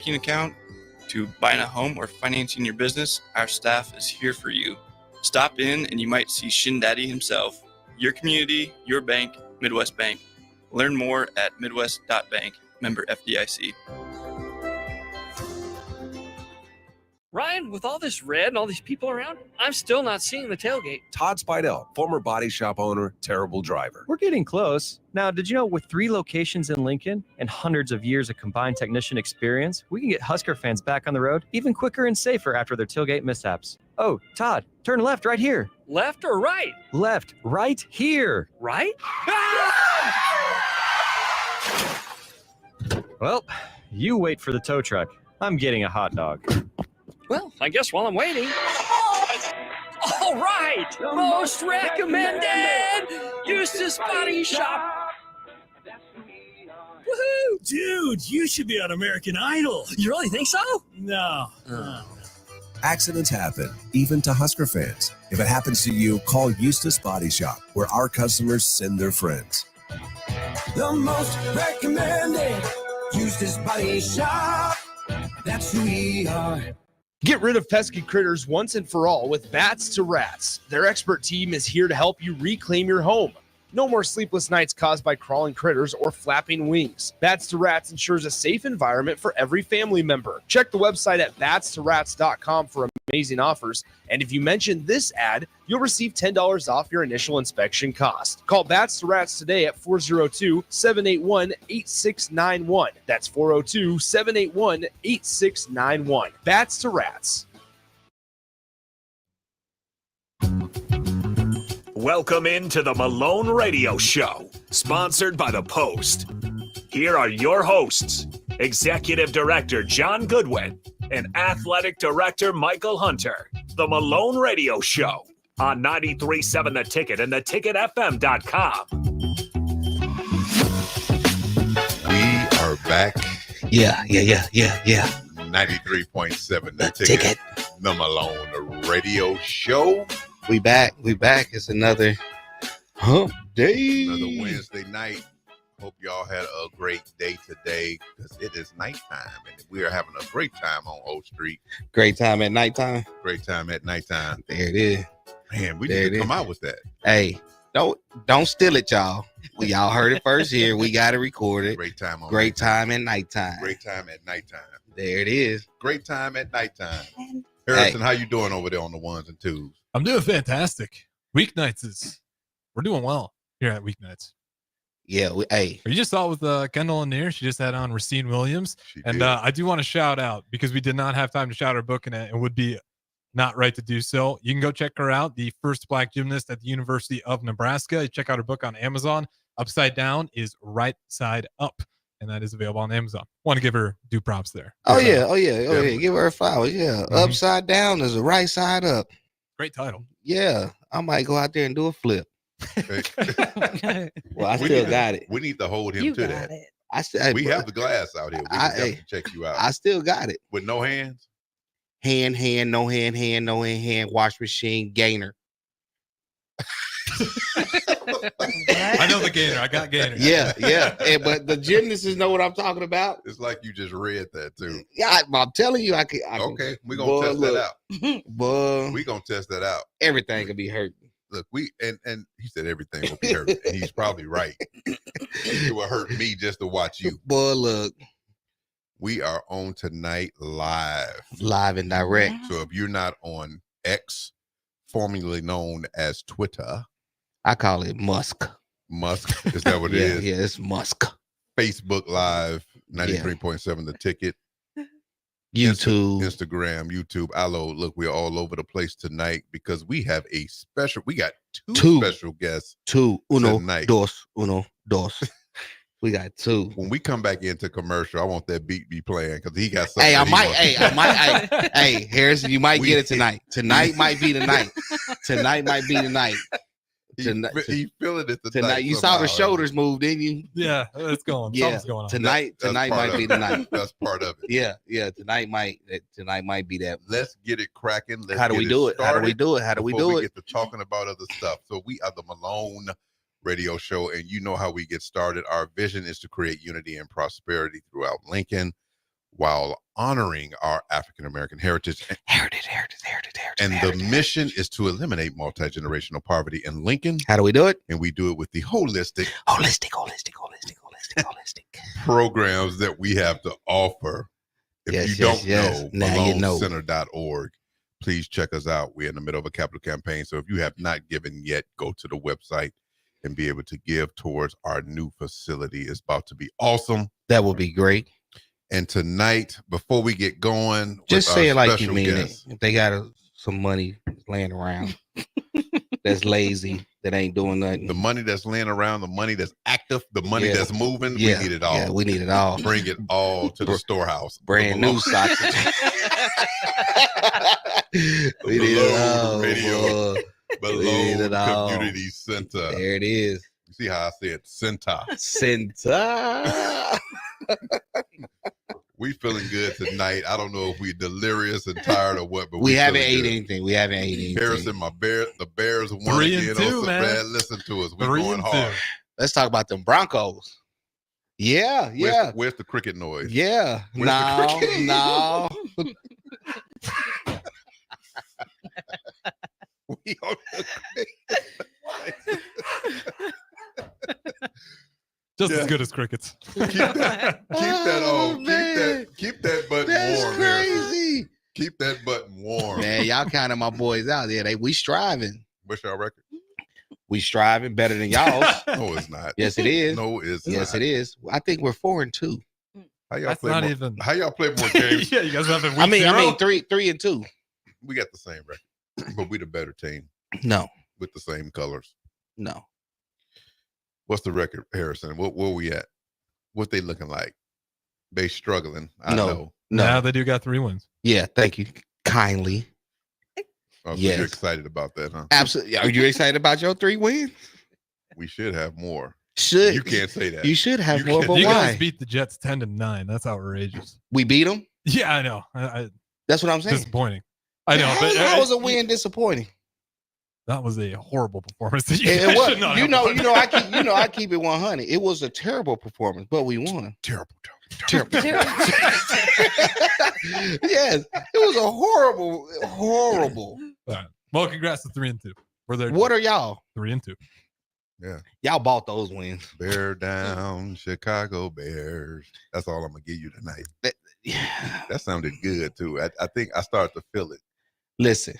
checking account to buying a home or financing your business, our staff is here for you. Stop in and you might see Shin Daddy himself. Your community, your bank, Midwest Bank. Learn more at midwest.bank, member FDIC. Ryan, with all this red and all these people around, I'm still not seeing the tailgate. Todd Spidell, former body shop owner, terrible driver. We're getting close. Now, did you know with 3 locations in Lincoln and hundreds of years of combined technician experience, we can get Husker fans back on the road even quicker and safer after their tailgate mishaps? Oh, Todd, turn left right here. Left or right? Left, right here. Right? Well, you wait for the tow truck. I'm getting a hot dog. Well, I guess while I'm waiting. All right! Most recommended! Eustace Body Shop! Woohoo! Dude, you should be on American Idol. You really think so? No. Accidents happen, even to Husker fans. If it happens to you, call Eustace Body Shop, where our customers send their friends. The most recommended Eustace Body Shop. That's who we are. Get rid of pesky critters once and for all with Bats to Rats. Their expert team is here to help you reclaim your home. No more sleepless nights caused by crawling critters or flapping wings. Bats to Rats ensures a safe environment for every family member. Check the website at batstoRats.com for amazing offers. And if you mention this ad, you'll receive $10 off your initial inspection cost. Call Bats to Rats today at 402-781-8691. That's 402-781-8691. Bats to Rats. Welcome into the Malone Radio Show, sponsored by The Post. Here are your hosts, Executive Director John Goodwin and Athletic Director Michael Hunter. The Malone Radio Show on 93.7 The Ticket and theticketfm.com. We are back. Yeah. 93.7 The Ticket. The Malone Radio Show. We back. It's another hump day. Another Wednesday night. Hope y'all had a great day today because it is nighttime and we are having a great time on O Street. Great time at nighttime. Great time at nighttime. There it is. Man, we need to come out with that. Hey, don't steal it, y'all. Y'all heard it first here. We got to record it. Great time on Great time at nighttime. Great time at nighttime. There it is. Great time at nighttime. Harrison, how you doing over there on the ones and twos? I'm doing fantastic. Weeknights we're doing well here at Weeknights. Yeah, You just saw it with Kendall and Near. She just had on Racine Williams. And I do want to shout out because we did not have time to shout her book, and it would be not right to do so. You can go check her out, the first Black gymnast at the University of Nebraska. Check out her book on Amazon. Upside Down is Right Side Up, and that is available on Amazon. Want to give her due props there. Oh yeah. Give her flowers. Yeah. Mm-hmm. Upside Down is the right side up. Great title. Yeah. I might go out there and do a flip. Well, I still got it. We need to hold him to that. We have the glass out here. We can check you out. I still got it. With no hands? Hand, no hand, no hand, wash machine, gainer. I know the gainer. I got gainer. Yeah. But the gymnasts know what I'm talking about. It's like you just read that too. Yeah, I'm telling you, I can. Okay, we're gonna test that out. Boy, we're gonna test that out. Everything can be hurt. Look, and he said everything will be hurt, and he's probably right. It will hurt me just to watch you. Boy, look. We are on tonight live and direct. So if you're not on X, formerly known as Twitter, I call it Musk. Is that what it is? Yeah, it's Musk. Facebook Live, 93.7 The Ticket. YouTube. Instagram, YouTube. Look, we're all over the place tonight because we have we got two special guests. Uno, dos. We got two. When we come back into commercial, I want that beat be playing because he got something. Hey, Harrison, you might get it tonight. Tonight might be the night. Tonight might be the night. He's feeling it tonight. You saw the shoulders move, didn't you? Yeah, it's going. Yeah, something's going on. Tonight might be the night. That's part of it. Yeah. Tonight might be that. Let's get it cracking. How do we do it? How do we do it? We get to talking about other stuff. So we are the Malone Radio Show, and you know how we get started. Our vision is to create unity and prosperity throughout Lincoln. while honoring our African American heritage. And the mission is to eliminate multi-generational poverty in Lincoln. How do we do it? And we do it with the holistic programs that we have to offer. If you don't know, MaloneCenter.org, please check us out. We're in the middle of a capital campaign. So if you have not given yet, go to the website and be able to give towards our new facility. It's about to be awesome. That will be great. And tonight, before we get going, just say it like you mean guest, it. If they got some money laying around that's lazy, that ain't doing nothing. The money that's laying around, the money that's active, the money that's moving, we need it all. Yeah, we need it all. Bring it all to the storehouse. Brand new socks. We need it all. Radio. Malone Community Center. There it is. You see how I said center? Center. We feeling good tonight. I don't know if we're delirious and tired or what, but we haven't ate anything. We haven't ate anything. Harrison, the Bears won 3-2, man. Listen to us. We're going hard. Let's talk about them Broncos. Yeah. Where's the cricket noise? Yeah. No. We on Just as good as crickets. Keep that on. Keep that button That's warm. Crazy. Harrison. Keep that button warm. Man, y'all counting my boys out there. We striving. What's y'all record? We striving better than y'all's. No, it's not. Yes, it is. No, it's not. Yes, it is. I think we're 4-2. How y'all play more games? Yeah, you guys have. I mean, 3-2. We got the same record, but we the better team. No, with the same colors. No. What's the record, Harrison? Where we at? What they looking like? They struggling. I No. know. No. Now they do got 3 wins. Yeah, thank you kindly. Oh, so Yes. you're excited about that, huh? Absolutely. Are you excited about your 3 wins? We should have more. Should You can't say that. You should have You more, can't- but You why? guys beat the Jets 10-9. That's outrageous. We beat them. Yeah, I know. I That's what I'm saying. disappointing. I know, How, but how was a win disappointing? that was a horrible performance. That It guys was. should not You have know, won. I keep it 100. It was a terrible performance, but we won. Terrible. Yes, it was a horrible. All right. Well, congrats to 3-2. We're there. What are y'all? 3-2. Yeah. Y'all bought those wins. Bear down, Chicago Bears. That's all I'm gonna give you tonight. That sounded good too. I think I started to feel it. Listen,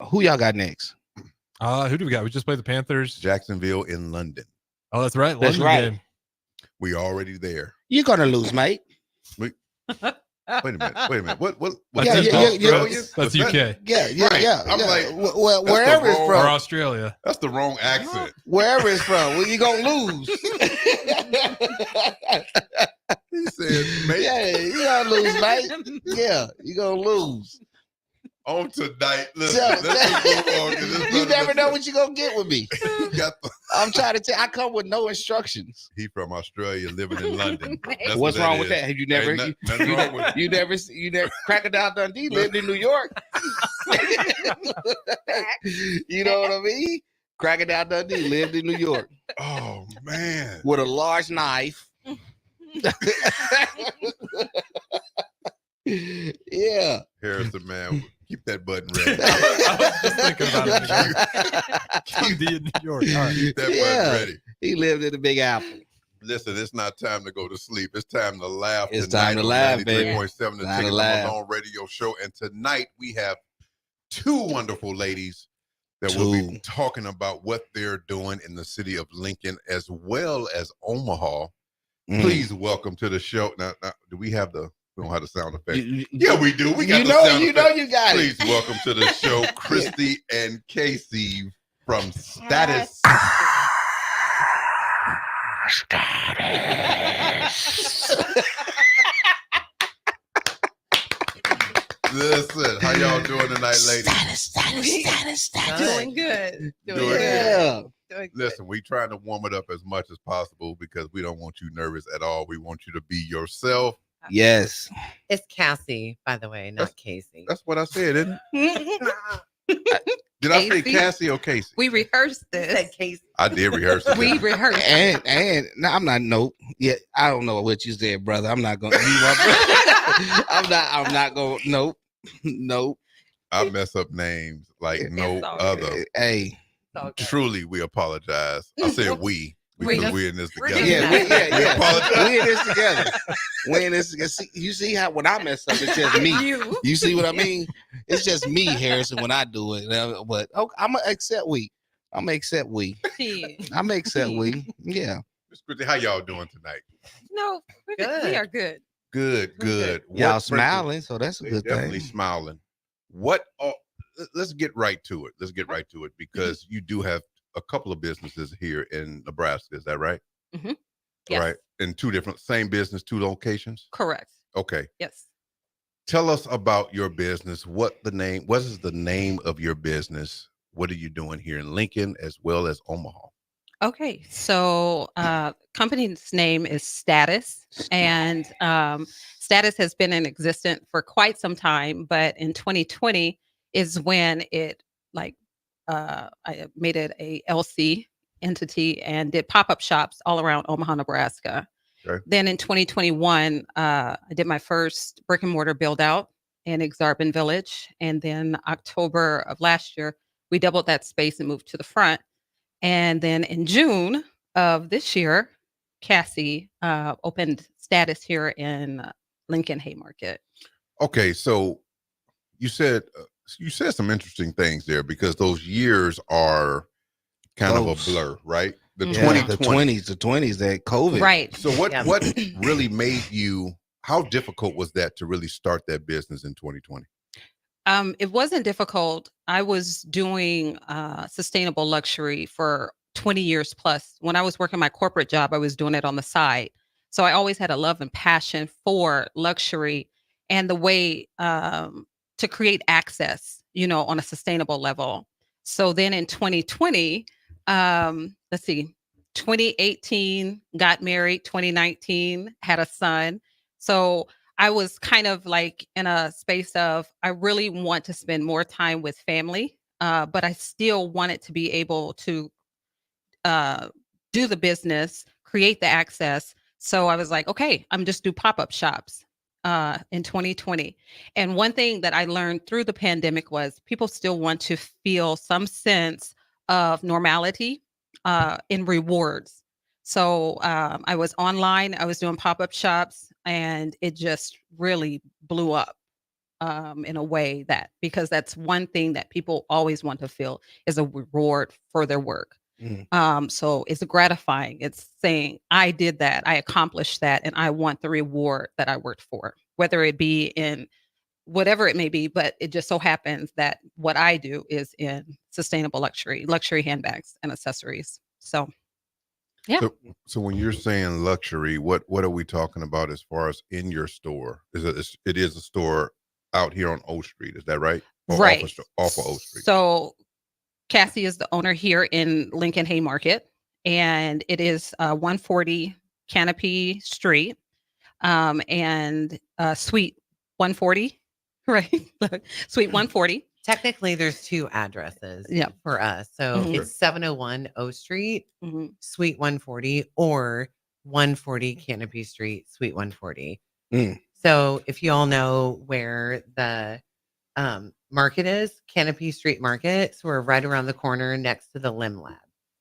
who y'all got next? Who do we got? We just played the Panthers. Jacksonville in London. Oh, that's right. That's London right. game. We already there. You're gonna lose, mate. Wait a minute. What? That's, Yeah, that's UK. Yeah. I'm like, wherever it's wrong- Or from, Australia. That's the wrong accent. wherever it's from, well, you gonna lose. He said, mate, Yeah, you gonna lose, mate. Yeah, you gonna lose. on tonight. Listen, So, let's just move on, 'cause this you brother never know what you're gonna get with me. got the- I'm trying to tell. I come with no instructions. He from Australia, living in London. That's What's what wrong is. with that? Have you never? Ain't nothing wrong with it. You never. Crocodile Dundee lived in New York. You know what I mean? Crocodile Dundee lived in New York Oh man. with a large knife. Yeah. Harrison, man, keep that button ready. I was just thinking about it. Dundee in New York. All right. Keep that Yeah. button ready. He lived in the Big Apple. Listen, it's not time to go to sleep. It's time to laugh. It's tonight time to on laugh, baby. 93.7 the Time Ticket to laugh. Malone Radio Show. And tonight we have 2 wonderful ladies that will be 2. talking about what they're doing in the city of Lincoln as well as Omaha. Mm. Please welcome to the show. Now, do we have the? We don't have the sound effect. You- Yeah, we do. We got you the know, sound you effect. know, you got Please it. welcome to the show, Christy and Casey from Status. Listen, how y'all doing tonight, ladies? Doing good. Doing good. Yeah. Doing good. Listen, we trying to warm it up as much as possible because we don't want you nervous at all. We want you to be yourself. Yes. It's Cassie, by the way, not Casey. That's what I said, isn't it? Did I say Cassie or Casey? We rehearsed this. Said Casey. I did rehearse it. We rehearsed. And no, I'm not. Nope. Yeah, I don't know what you said, brother. I'm not gonna. I'm not gonna. Nope. Nope. I mess up names like no other. Hey, truly, we apologize. I said we because we're in this together. Yeah. We apologize. We in this together. We in this together. See, you see how when I mess up, it's just me. You see what I mean? It's just me, Harrison, when I do it. But okay, I'm gonna accept we. I'm gonna accept we. I'm gonna accept we. Yeah. Miss Christy, how y'all doing tonight? No, we're good. We are good. Good. Y'all smiling, so that's a good thing. Definitely smiling. Let's get right to it. Because you do have a couple of businesses here in Nebraska. Is that right? Mm-hmm. Yes. Right. In same business, 2 locations? Correct. Okay. Yes. Tell us about your business. What is the name of your business? What are you doing here in Lincoln as well as Omaha? Okay. So company's name is Status, and Status has been in existence for quite some time, but in 2020 is when it I made it a LC entity and did pop-up shops all around Omaha, Nebraska. Okay. Then in 2021, I did my first brick and mortar build out in Exarban Village. And then October of last year, we doubled that space and moved to the front. And then in June of this year, Cassie opened Status here in Lincoln Haymarket. Okay, so you said some interesting things there because those years are kind of a blur, right? The 2020s, that COVID. Right. So what really made you, how difficult was that to really start that business in 2020? It wasn't difficult. I was doing sustainable luxury for 20 years plus. When I was working my corporate job, I was doing it on the side. So I always had a love and passion for luxury and the way to create access, on a sustainable level. So then in 2020, 2018, got married, 2019, had a son. So I was kind of like in a space of, I really want to spend more time with family, but I still wanted to be able to do the business, create the access. So I was like, okay, I'm just do pop-up shops in 2020. And one thing that I learned through the pandemic was people still want to feel some sense of normality in rewards. So I was online, I was doing pop-up shops, and it just really blew up in a way because that's one thing that people always want to feel is a reward for their work. So it's gratifying. It's saying, I did that, I accomplished that, and I want the reward that I worked for, whether it be in whatever it may be, but it just so happens that what I do is in sustainable luxury handbags and accessories. So, yeah. So when you're saying luxury, what are we talking about as far as in your store? It is a store out here on O Street, is that right? Or right. Off of O Street. So Cassie is the owner here in Lincoln Haymarket, and it is 140 Canopy Street and Suite 140, right? Suite 140. Technically, there's 2 addresses for us. So it's 701 O Street, Suite 140, or 140 Canopy Street, Suite 140. So if you all know where the market is, Canopy Street Market, so we're right around the corner next to the Lim Lab.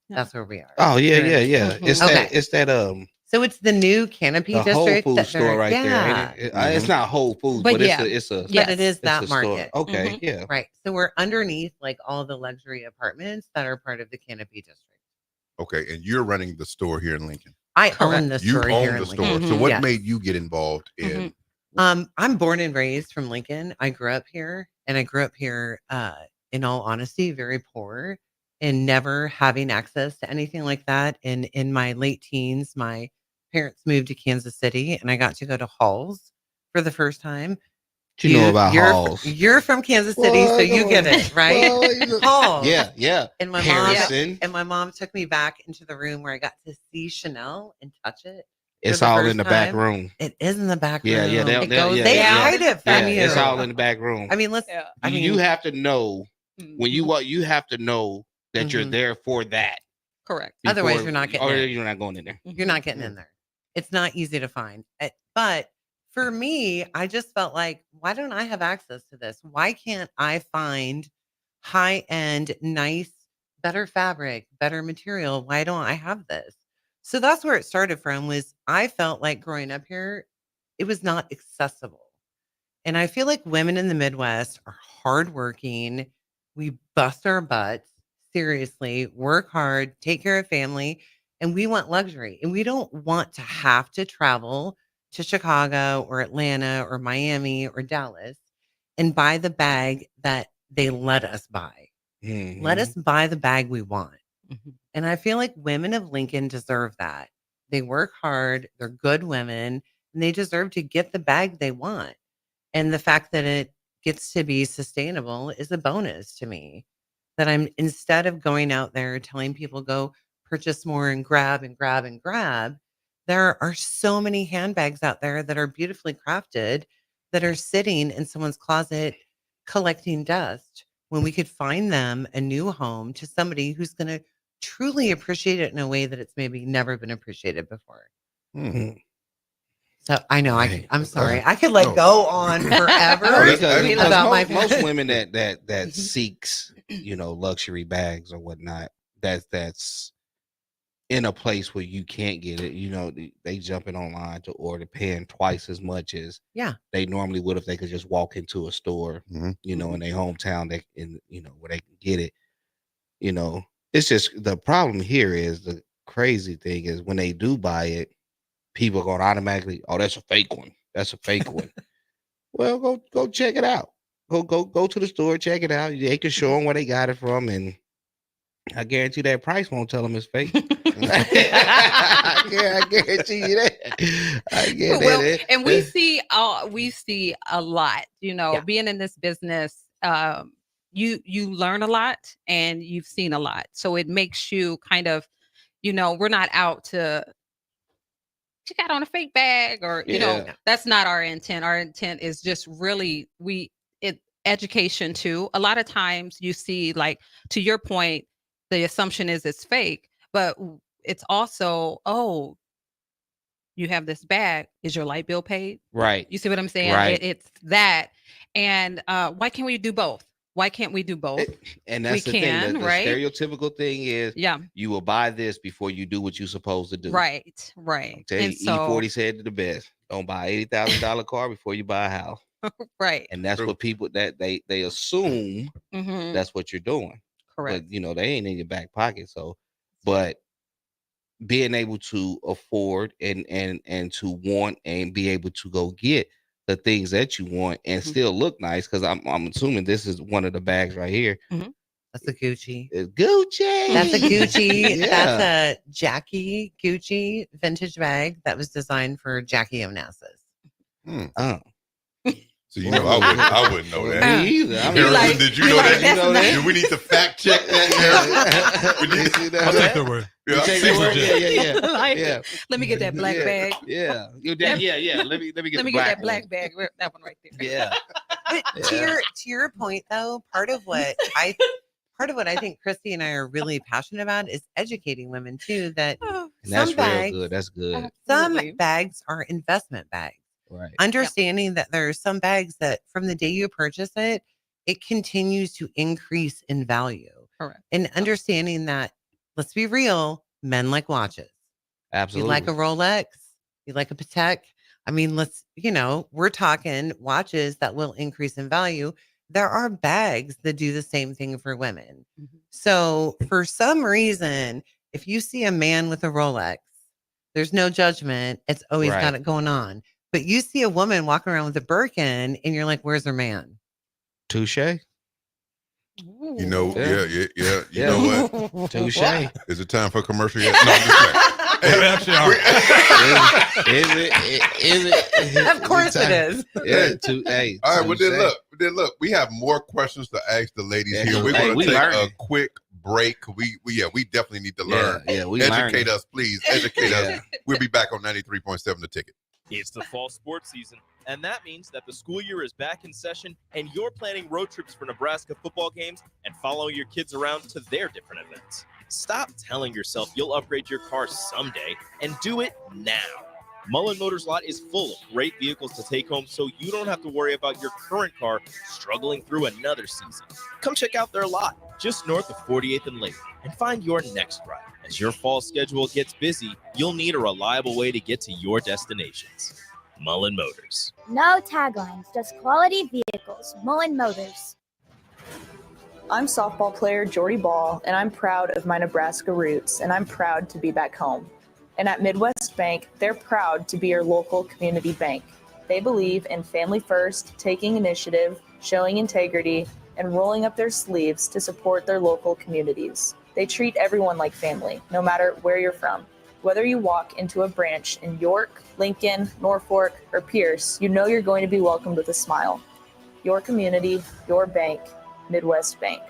That's where we are. Oh yeah. It's that So it's the new Canopy the district. Whole Food store right there. It's not Whole Foods, but it's a but it is that market. Store. Okay, yeah. Right. So we're underneath like all the luxury apartments that are part of the Canopy district. Okay, and you're running the store here in Lincoln. I own the store here in Lincoln. Lincoln. So what made you get involved in? I'm born and raised from Lincoln. I grew up here, and I grew up here, in all honesty, very poor and never having access to anything like that. And in my late teens, my parents moved to Kansas City, and I got to go to Halls for the first time. You know about Halls. You're from Kansas City, so you get it, right? Halls. Yeah. And my mom took me back into the room where I got to see Chanel and touch it. It's all in the back room. It is in the back room. Yeah. They hide it from you. It's all in the back room. I mean, you have to know When you walk, you have to know that you're there for that. Correct. Otherwise, you're not getting you're not going in there. You're not getting in there. It's not easy to find. But for me, I just felt like, why don't I have access to this? Why can't I find high-end, nice, better fabric, better material? Why don't I have this? So that's where it started from. Was I felt like growing up here, it was not accessible. And I feel like women in the Midwest are hardworking. We bust our butts, seriously, work hard, take care of family, and we want luxury. And we don't want to have to travel to Chicago or Atlanta or Miami or Dallas and buy the bag that they let us buy. Let us buy the bag we want. And I feel like women of Lincoln deserve that. They work hard, they're good women, and they deserve to get the bag they want. And the fact that it gets to be sustainable is a bonus to me. That I'm, instead of going out there telling people go purchase more and grab and grab and grab, there are so many handbags out there that are beautifully crafted that are sitting in someone's closet collecting dust, when we could find them a new home to somebody who's going to truly appreciate it in a way that it's maybe never been appreciated before. So I know I'm sorry. I could go on forever about most women that seeks, luxury bags or whatnot, that's in a place where you can't get it. They jumping online to order, paying twice as much as they normally would if they could just walk into a store, in their hometown, where they can get it. It's just the problem here is, the crazy thing is, when they do buy it, people are going to automatically, oh, that's a fake one. That's a fake one. Well, go check it out. Go to the store, check it out. They can show them where they got it from, and I guarantee that price won't tell them it's fake. I guarantee you that. I guarantee and we see a lot. Being in this business, you learn a lot and you've seen a lot, so it makes you kind of, we're not out to. You got on a fake bag, or that's not our intent. Our intent is just really education too. A lot of times you see, like, to your point, the assumption is it's fake, but it's also, oh, you have this bag. Is your light bill paid? Right. You see what I'm saying? Right. It's that. And why can't we do both? Why can't we do both? And that's the thing. The right? stereotypical thing is, you will buy this before you do what you're supposed to do. Right. And E40 said it the best. Don't buy $80,000 car before you buy a house. Right. And that's what people, that they assume that's what you're doing. Correct. But they ain't in your back pocket. So, but being able to afford and to want and be able to go get the things that you want and still look nice, because I'm assuming this is one of the bags right here. That's a Gucci. It's Gucci. That's a Gucci. That's a Jackie Gucci vintage bag that was designed for Jackie Onassis. Oh. So I wouldn't know that. Me either. Harrison, did you know that? Do we need to fact check that? I'll take the word. Yeah. Let me get that black bag. Yeah. Let me get that black bag. That one right there. Yeah. But to your point, though, part of what I think Christy and I are really passionate about is educating women too. That that's real good. That's good. Some bags are investment bags. Right. Understanding that there are some bags that from the day you purchase it, it continues to increase in value. Correct. And understanding that, let's be real, men like watches. Absolutely. You like a Rolex, you like a Patek. I mean, we're talking watches that will increase in value. There are bags that do the same thing for women. So for some reason, if you see a man with a Rolex, there's no judgment. It's always got it going on. But you see a woman walking around with a Birkin and you're like, where's her man? Touche. Yeah. You know what? Touche. Is it time for a commercial yet? No, I'm just We actually are. Is it? Of course it is. Yeah. All right. Well, then look. We have more questions to ask the ladies here. We're going to take a quick break. We definitely need to learn. We educate us, please. Educate us. We'll be back on 93.7 The Ticket. It's the fall sports season, and that means that the school year is back in session and you're planning road trips for Nebraska football games and following your kids around to their different events. Stop telling yourself you'll upgrade your car someday and do it now. Mullen Motors lot is full of great vehicles to take home so you don't have to worry about your current car struggling through another season. Come check out their lot just north of 48th and Lake and find your next ride. As your fall schedule gets busy, you'll need a reliable way to get to your destinations. Mullen Motors. No taglines, just quality vehicles. Mullen Motors. I'm softball player Jordy Ball, and I'm proud of my Nebraska roots, and I'm proud to be back home. And at Midwest Bank, they're proud to be your local community bank. They believe in family first, taking initiative, showing integrity, and rolling up their sleeves to support their local communities. They treat everyone like family, no matter where you're from. Whether you walk into a branch in York, Lincoln, Norfolk, or Pierce, you know you're going to be welcomed with a smile. Your community, your bank, Midwest Bank.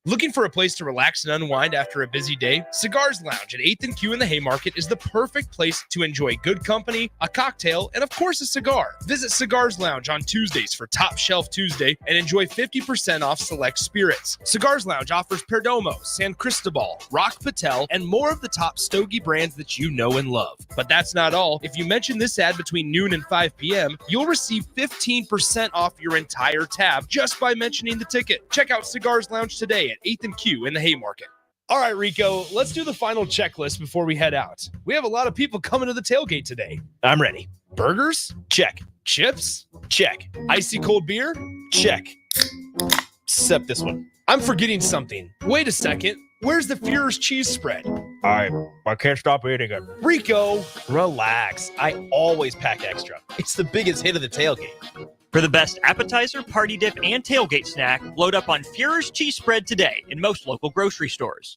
Looking for a place to relax and unwind after a busy day? Cigars Lounge at 8th and Q in the Haymarket is the perfect place to enjoy good company, a cocktail, and of course a cigar. Visit Cigars Lounge on Tuesdays for Top Shelf Tuesday and enjoy 50% off select spirits. Cigars Lounge offers Perdomo, San Cristobal, Rock Patel, and more of the top stogie brands that you know and love. But that's not all. If you mention this ad between noon and 5 p.m., you'll receive 15% off your entire tab just by mentioning the ticket. Check out Cigars Lounge today at 8th and Q in the Haymarket. All right, Rico, let's do the final checklist before we head out. We have a lot of people coming to the tailgate today. I'm ready. Burgers? Check. Chips? Check. Icy cold beer? Check. Except this one. I'm forgetting something. Wait a second. Where's the Führer's cheese spread? I can't stop eating it. Rico, relax. I always pack extra. It's the biggest hit of the tailgate. For the best appetizer, party dip, and tailgate snack, load up on Führer's cheese spread today in most local grocery stores.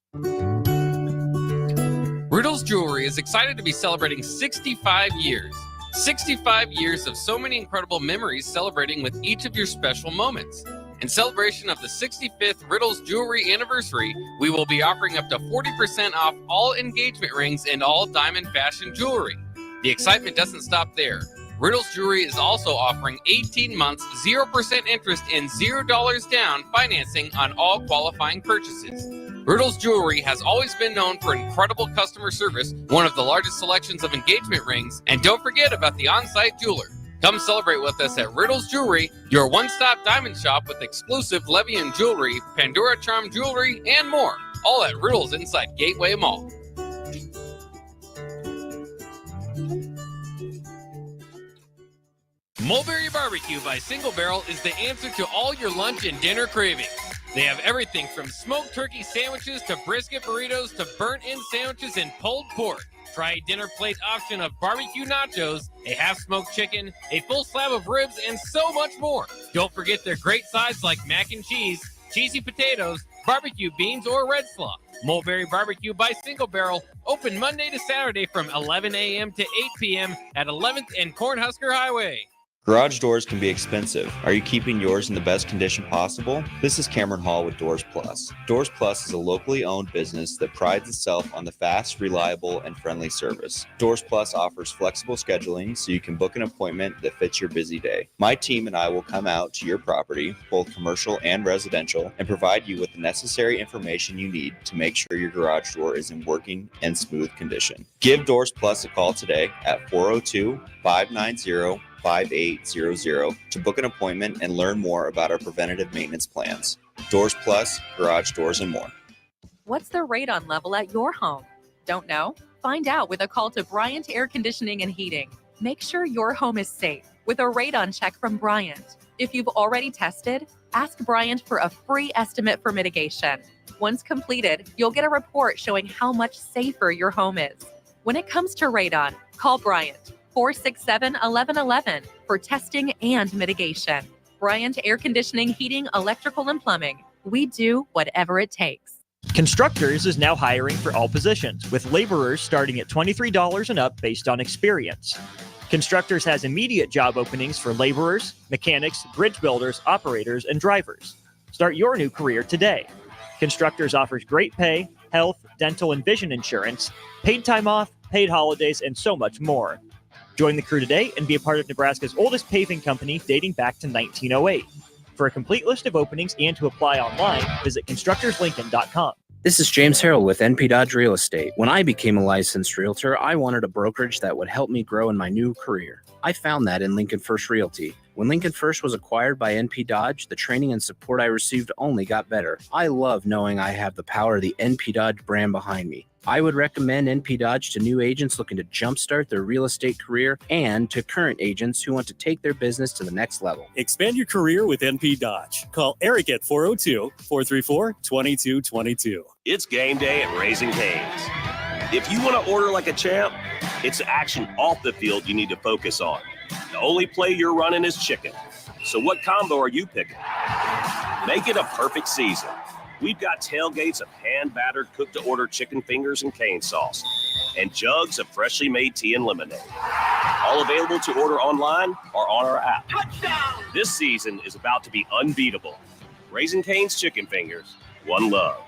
Riddle's Jewelry is excited to be celebrating 65 years. 65 years of so many incredible memories celebrating with each of your special moments. In celebration of the 65th Riddle's Jewelry anniversary, we will be offering up to 40% off all engagement rings and all diamond fashion jewelry. The excitement doesn't stop there. Riddle's Jewelry is also offering 18 months, 0% interest and $0 down financing on all qualifying purchases. Riddle's Jewelry has always been known for incredible customer service, one of the largest selections of engagement rings, and don't forget about the on-site jeweler. Come celebrate with us at Riddle's Jewelry, your one-stop diamond shop with exclusive Levian jewelry, Pandora Charm jewelry, and more. All at Riddle's inside Gateway Mall. Mulberry Barbecue by Single Barrel is the answer to all your lunch and dinner cravings. They have everything from smoked turkey sandwiches to brisket burritos to burnt-in sandwiches and pulled pork. Try a dinner plate option of barbecue nachos, a half-smoked chicken, a full slab of ribs, and so much more. Don't forget their great sides like mac and cheese, cheesy potatoes, barbecue beans, or red slaw. Mulberry Barbecue by Single Barrel, open Monday to Saturday from 11 a.m. to 8 p.m. at 11th and Cornhusker Highway. Garage doors can be expensive. Are you keeping yours in the best condition possible? This is Cameron Hall with Doors Plus. Doors Plus is a locally owned business that prides itself on the fast, reliable, and friendly service. Doors Plus offers flexible scheduling so you can book an appointment that fits your busy day. My team and I will come out to your property, both commercial and residential, and provide you with the necessary information you need to make sure your garage door is in working and smooth condition. Give Doors Plus a call today at 402-590-5800 to book an appointment and learn more about our preventative maintenance plans. Doors Plus, garage doors, and more. What's the radon level at your home? Don't know? Find out with a call to Bryant Air Conditioning and Heating. Make sure your home is safe with a radon check from Bryant. If you've already tested, ask Bryant for a free estimate for mitigation. Once completed, you'll get a report showing how much safer your home is. When it comes to radon, call Bryant. 467-1111 for testing and mitigation. Bryant Air Conditioning, Heating, Electrical, and Plumbing. We do whatever it takes. Constructors is now hiring for all positions, with laborers starting at $23 and up based on experience. Constructors has immediate job openings for laborers, mechanics, bridge builders, operators, and drivers. Start your new career today. Constructors offers great pay, health, dental, and vision insurance, paid time off, paid holidays, and so much more. Join the crew today and be a part of Nebraska's oldest paving company dating back to 1908. For a complete list of openings and to apply online, visit constructorslincoln.com. This is James Harrell with NP Dodge Real Estate. When I became a licensed realtor, I wanted a brokerage that would help me grow in my new career. I found that in Lincoln First Realty. When Lincoln First was acquired by NP Dodge, the training and support I received only got better. I love knowing I have the power of the NP Dodge brand behind me. I would recommend NP Dodge to new agents looking to jumpstart their real estate career and to current agents who want to take their business to the next level. Expand your career with NP Dodge. Call Eric at 402-434-2222. It's game day at Raising Cane's. If you want to order like a champ, it's action off the field you need to focus on. The only play you're running is chicken. So what combo are you picking? Make it a perfect season. We've got tailgates of hand-battered, cooked-to-order chicken fingers and cane sauce, and jugs of freshly made tea and lemonade. All available to order online or on our app. Touchdown! This season is about to be unbeatable. Raising Cane's Chicken Fingers, one love.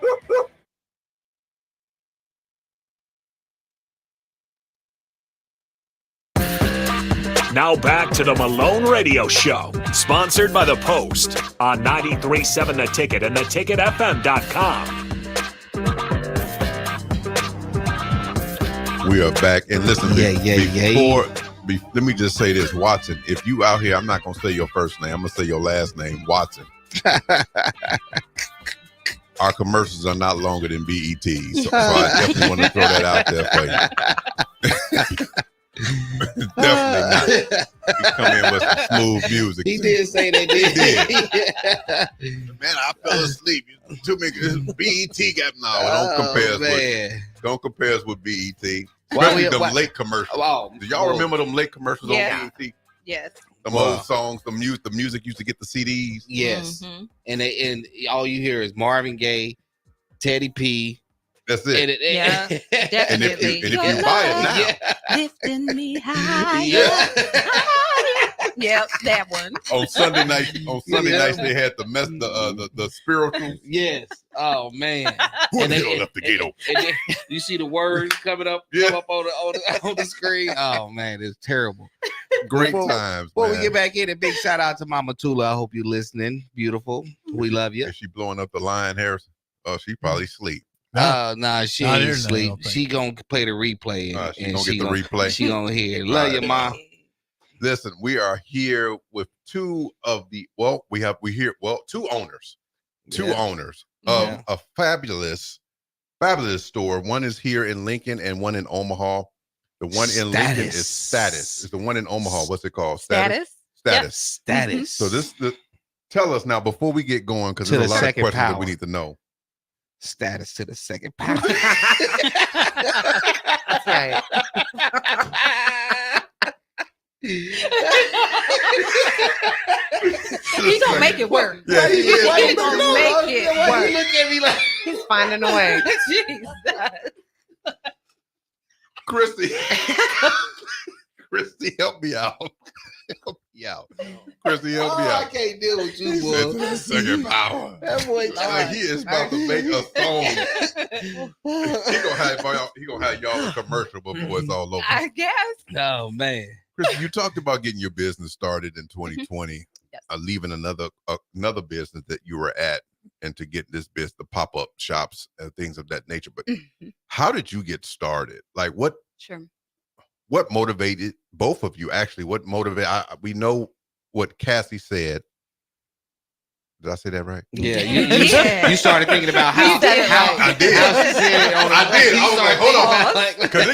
Now back to the Malone Radio Show, sponsored by The Post on 93.7 The Ticket and theticketfm.com. We are back. And listen, let me just say this, Watson, if you out here, I'm not going to say your first name. I'm going to say your last name, Watson. Our commercials are not longer than BET. So I definitely want to throw that out there for you. Definitely not. He come in with some smooth music. He did say that, did he? Man, I fell asleep. Too many BET got don't compare us with BET. Especially them late commercials. Do y'all remember them late commercials on BET? Yes. Them old songs, the music used to get the CDs. Yes. Mm-hmm. And all you hear is Marvin Gaye, Teddy P. That's it. Definitely. And if you buy it now, lifting me high. Yep, that one. On Sunday nights, they had the spirituals. Yes. Oh man. And they left the gate open. And you see the words coming up, come up on the screen. Oh man, it's terrible. Great times. Before we get back in, a big shout out to Mama Tula. I hope you're listening. Beautiful. We love you. Is she blowing up the line, Harrison? Oh, she probably sleep. Nah, she ain't sleep. She gonna play the replay and she gonna get the replay. She gonna hear it. Love you, Mom. Listen, we are here with two owners. Two owners of a fabulous store. One is here in Lincoln and one in Omaha. The one in Lincoln is Status. It's the one in Omaha. What's it called? Status. Yep. Status. So tell us now before we get going, because there's a lot of questions that we need to know. Status to the second power. That's right. He's gonna make it work. Yeah, he is. He's gonna make it work. Look at me like he's finding a way. Jesus. Christy, help me out. Christy, help me out. I can't deal with you, boy. Second power. That boy, he is about to make a song. He gonna have y'all a commercial before it's all over. I guess. Oh man, Christy, you talked about getting your business started in 2020, yes. Leaving another business that you were at, and to get this business, the pop-up shops and things of that nature. But how did you get started? Like what? Sure. What motivated both of you? Actually, what motivated? We know what Cassie said. Did I say that right? Yeah, you started thinking about how I did. How she said it on I did. I was like, hold on, because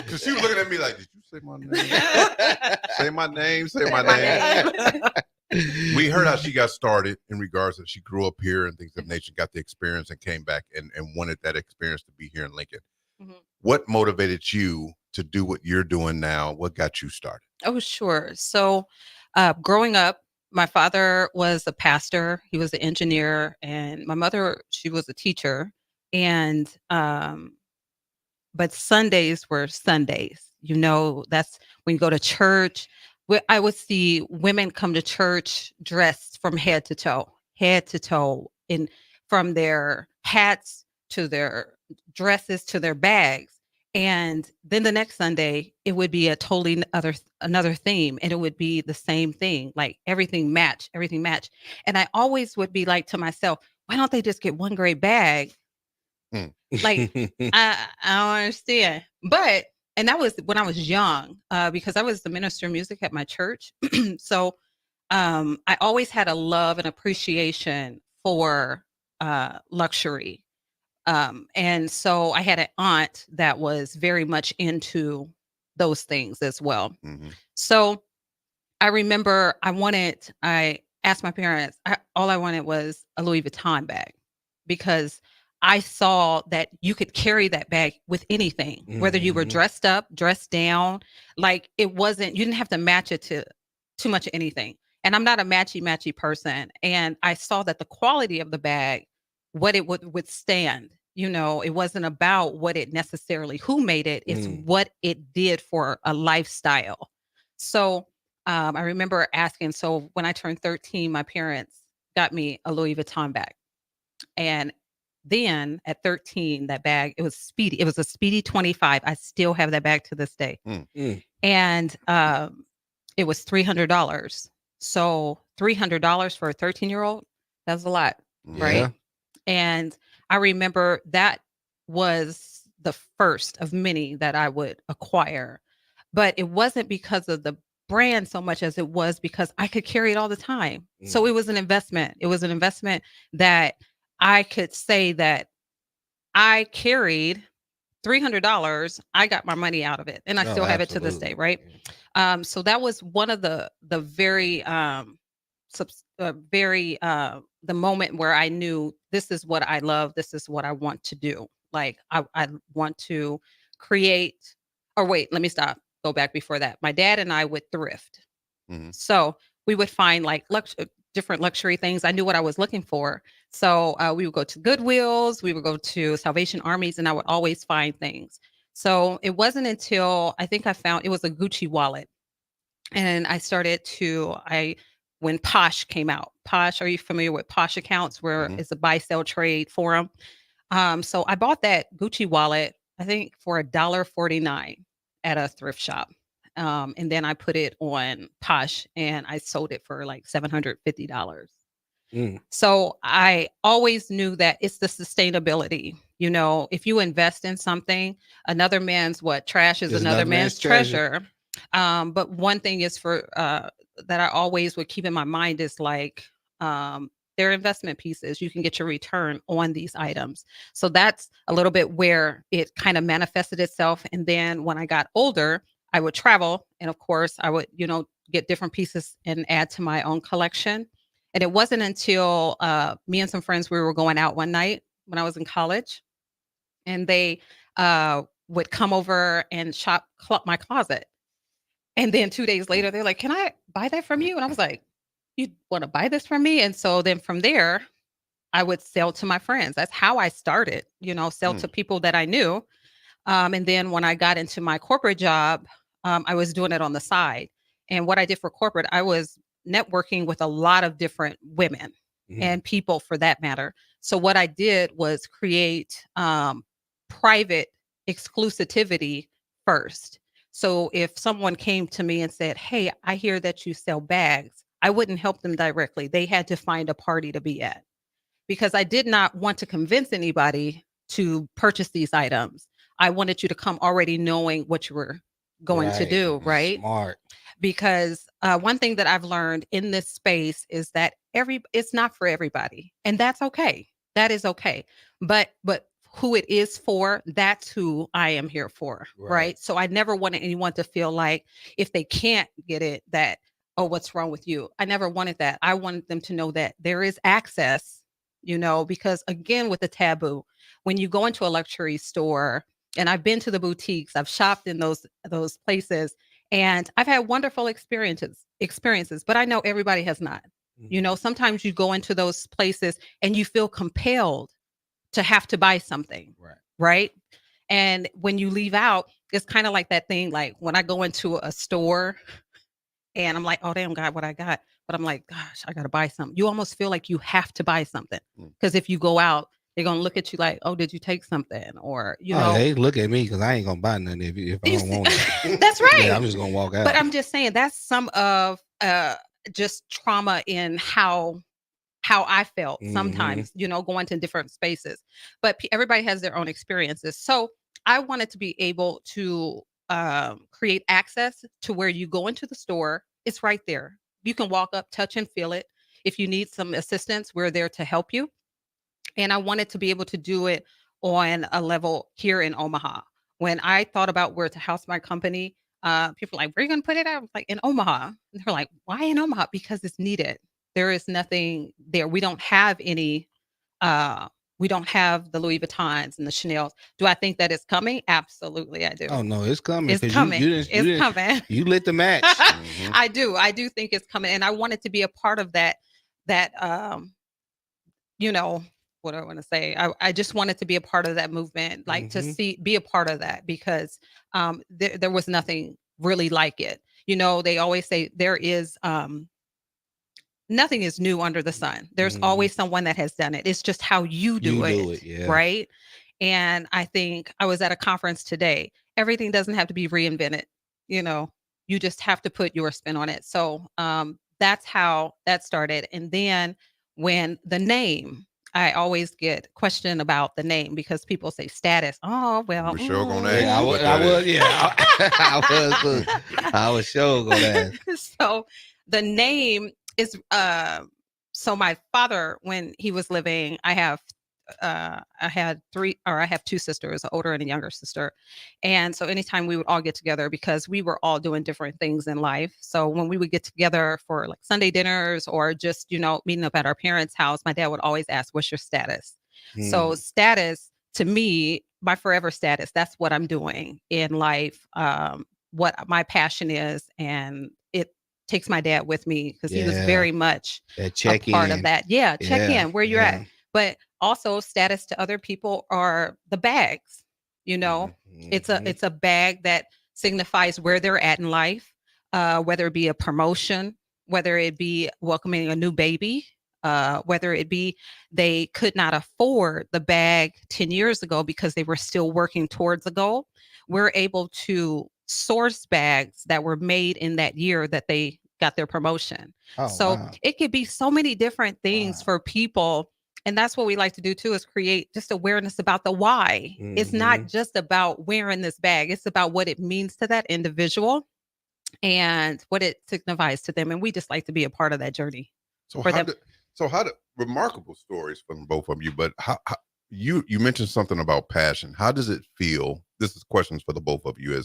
because she was looking at me like, did you say my name? Say my name. Say my name. We heard how she got started in regards that she grew up here and things of nature, got the experience and came back and wanted that experience to be here in Lincoln. Mm-hmm. What motivated you to do what you're doing now? What got you started? Oh, sure. So growing up, my father was a pastor. He was an engineer, and my mother, she was a teacher. And but Sundays were Sundays. You know, that's when you go to church. I would see women come to church dressed from head to toe, and from their hats to their dresses to their bags. And then the next Sunday, it would be a totally another theme, and it would be the same thing, like everything match. And I always would be like to myself, why don't they just get one great bag? Like, I don't understand. But, and that was when I was young, because I was the minister of music at my church. So I always had a love and appreciation for luxury. And so I had an aunt that was very much into those things as well. So I remember I asked my parents, all I wanted was a Louis Vuitton bag, because I saw that you could carry that bag with anything, whether you were dressed up, dressed down, like you didn't have to match it to too much of anything. And I'm not a matchy person. And I saw that the quality of the bag, what it would withstand, it wasn't about what it necessarily, who made it, it's what it did for a lifestyle. So I remember asking, so when I turned 13, my parents got me a Louis Vuitton bag. And then at 13, that bag, it was Speedy. It was a Speedy 25. I still have that bag to this day. And it was $300. So $300 for a 13-year-old, that's a lot, right? And I remember that was the first of many that I would acquire. But it wasn't because of the brand so much as it was because I could carry it all the time. So it was an investment. It was an investment that I could say that I carried $300. I got my money out of it, and I still have it to this day, right? So that was one of the very the moment where I knew this is what I love. This is what I want to do. Like I want to create. Or wait, let me stop. Go back before that. My dad and I would thrift. So we would find like different luxury things. I knew what I was looking for. So we would go to Goodwills, we would go to Salvation Armies, and I would always find things. So it wasn't until I think I found, it was a Gucci wallet. And I started when Posh came out. Posh, are you familiar with Posh accounts where it's a buy, sell, trade forum? So I bought that Gucci wallet, I think for $1.49 at a thrift shop. And then I put it on Posh and I sold it for like $750. So I always knew that it's the sustainability. If you invest in something, another man's trash is another man's treasure. But one thing is that I always would keep in my mind is like, they're investment pieces. You can get your return on these items. So that's a little bit where it kind of manifested itself. And then when I got older, I would travel. And of course, I would, get different pieces and add to my own collection. And it wasn't until me and some friends, we were going out one night when I was in college. And they would come over and shop my closet. And then 2 days later, they're like, can I buy that from you? And I was like, you want to buy this from me? And so then from there, I would sell to my friends. That's how I started, sell to people that I knew. And then when I got into my corporate job, I was doing it on the side. And what I did for corporate, I was networking with a lot of different women and people for that matter. So what I did was create private exclusivity first. So if someone came to me and said, hey, I hear that you sell bags, I wouldn't help them directly. They had to find a party to be at because I did not want to convince anybody to purchase these items. I wanted you to come already knowing what you were going to do, right? Smart. Because one thing that I've learned in this space is that it's not for everybody, and that's okay. That is okay. But who it is for, that's who I am here for, right? So I never wanted anyone to feel like if they can't get it, that, oh, what's wrong with you? I never wanted that. I wanted them to know that there is access, because again, with the taboo, when you go into a luxury store, and I've been to the boutiques, I've shopped in those places, and I've had wonderful experiences, but I know everybody has not. Sometimes you go into those places and you feel compelled to have to buy something, right? And when you leave out, it's kind of like that thing, like when I go into a store and I'm like, oh, damn, God, what I got. But I'm like, gosh, I got to buy something. You almost feel like you have to buy something because if you go out, They're gonna look at you like, "Oh, did you take something?" Or they look at me because I ain't gonna buy nothing if I don't want it. That's right. Yeah, I'm just gonna walk out. But I'm just saying that's some of just trauma in how I felt sometimes, going to different spaces. But everybody has their own experiences. So I wanted to be able to create access to where you go into the store. It's right there. You can walk up, touch and feel it. If you need some assistance, we're there to help you. And I wanted to be able to do it on a level here in Omaha. When I thought about where to house my company, people were like, "Where are you going to put it?" I was like, "In Omaha." And they're like, "Why in Omaha?" Because it's needed. There is nothing there. We don't have any. We don't have the Louis Vuittons and the Chanels. Do I think that it's coming? Absolutely, I do. Oh no, it's coming. It's coming. It's coming. You lit the match. I do. I do think it's coming, and I wanted to be a part of that. What do I want to say? I just wanted to be a part of that movement, like to be a part of that, because there was nothing really like it. They always say there is nothing is new under the sun. There's always someone that has done it. It's just how you do it, yeah. right? And I think I was at a conference today. Everything doesn't have to be reinvented. You just have to put your spin on it. So that's how that started. And then when the name, I always get questioned about the name because people say status. Oh, well. We're sure gonna Yeah, I was, I was sure gonna ask. So the name is so my father, when he was living, I have two sisters, an older and a younger sister. And so anytime we would all get together, because we were all doing different things in life. So when we would get together for like Sunday dinners or just, meeting up at our parents' house, my dad would always ask, "What's your status?" So status, to me, my forever status, that's what I'm doing in life, what my passion is. And it takes my dad with me because he was very much a part of that. Yeah, check in where you're at. But also status to other people are the bags. It's a bag that signifies where they're at in life, whether it be a promotion, whether it be welcoming a new baby, whether it be they could not afford the bag 10 years ago because they were still working towards a goal. We're able to source bags that were made in that year that they got their promotion. It could be so many different things for people. And that's what we like to do too, is create just awareness about the why. It's not just about wearing this bag. It's about what it means to that individual and what it signifies to them. And we just like to be a part of that journey. So remarkable stories from both of you, but how you mentioned something about passion. How does it feel? This is questions for the both of you.